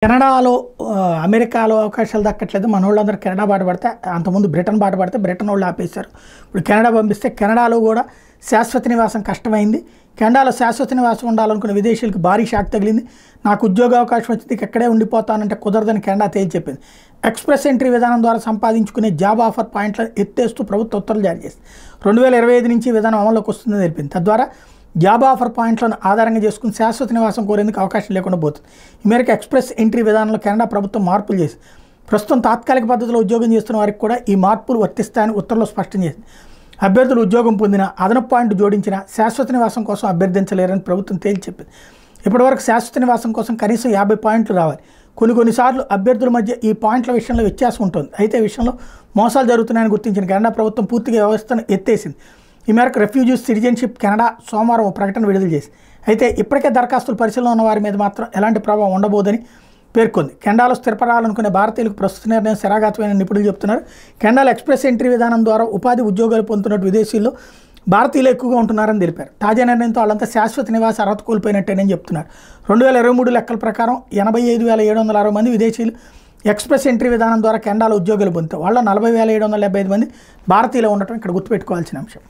కెనడాలో అమెరికాలో అవకాశాలు దక్కట్లేదు. మనోళ్ళందరూ కెనడా బాట పడితే అంతకుముందు బ్రిటన్ బాట పడితే బ్రిటన్ వాళ్ళు ఆపేశారు. ఇప్పుడు కెనడా పంపిస్తే కెనడాలో కూడా శాశ్వత నివాసం కష్టమైంది. కెనడాలో శాశ్వత నివాసం ఉండాలనుకున్న విదేశీయులకు భారీ షాక్ తగిలింది. నాకు ఉద్యోగ అవకాశం వచ్చింది, ఇక్కడే ఉండిపోతానంటే కుదరదని కెనడా తేల్చి చెప్పింది. ఎక్స్ప్రెస్ ఎంట్రీ విధానం ద్వారా సంపాదించుకునే జాబ్ ఆఫర్ పాయింట్లను ఎత్తేస్తూ ప్రభుత్వ ఉత్తర్వులు జారీ చేసింది. 2025 నుంచి విధానం అమల్లోకి వస్తుందని తెలిపింది. తద్వారా జాబ్ ఆఫర్ పాయింట్లను ఆధారంగా చేసుకుని శాశ్వత నివాసం కోరేందుకు అవకాశం లేకుండా పోతుంది. ఈ మేరకు ఎక్స్ప్రెస్ ఎంట్రీ విధానంలో కెనడా ప్రభుత్వం మార్పులు చేసింది. ప్రస్తుతం తాత్కాలిక పద్ధతిలో ఉద్యోగం చేస్తున్న వారికి కూడా ఈ మార్పులు వర్తిస్తాయని ఉత్తర్వులో స్పష్టం చేసింది. అభ్యర్థులు ఉద్యోగం పొందిన అదనపు పాయింట్ జోడించిన శాశ్వత నివాసం కోసం అభ్యర్థించలేరని ప్రభుత్వం తేల్చి చెప్పింది. ఇప్పటివరకు శాశ్వత నివాసం కోసం కనీసం 50 పాయింట్లు రావాలి. కొన్నిసార్లు అభ్యర్థుల మధ్య ఈ పాయింట్ల విషయంలో వ్యత్యాసం ఉంటుంది. అయితే ఈ విషయంలో మోసాలు జరుగుతున్నాయని గుర్తించిన కెనడా ప్రభుత్వం పూర్తిగా వ్యవస్థను ఎత్తేసింది. ఈ మేరకు రెఫ్యూజీస్ సిటిజన్షిప్ కెనడా సోమవారం ఒక ప్రకటన విడుదల చేసింది. అయితే ఇప్పటికే దరఖాస్తులు పరిశీలన ఉన్న వారి మీద మాత్రం ఎలాంటి ప్రభావం ఉండబోదని పేర్కొంది. కెనడాలో స్థిరపడాలనుకునే భారతీయులకు ప్రస్తుత నిర్ణయం శరాఘాతమైన నిపుణులు చెబుతున్నారు. కెనడాలో ఎక్స్ప్రెస్ ఎంట్రీ విధానం ద్వారా ఉపాధి ఉద్యోగాలు పొందుతున్నట్టు విదేశీయుల్లో భారతీయులు ఎక్కువగా ఉంటున్నారని తెలిపారు. తాజా నిర్ణయంతో వాళ్ళంతా శాశ్వత నివాస అర్హత కోల్పోయినట్టేనని చెప్తున్నారు. 2023 లెక్కల ప్రకారం 85,760 మంది విదేశీయులు ఎక్స్ప్రెస్ ఎంట్రీ విధానం ద్వారా కెనడాలో ఉద్యోగాలు పొందుతారు. వాళ్ళ 40,775 మంది భారతీయులు ఉండటం ఇక్కడ గుర్తుపెట్టుకోవాల్సిన అంశం.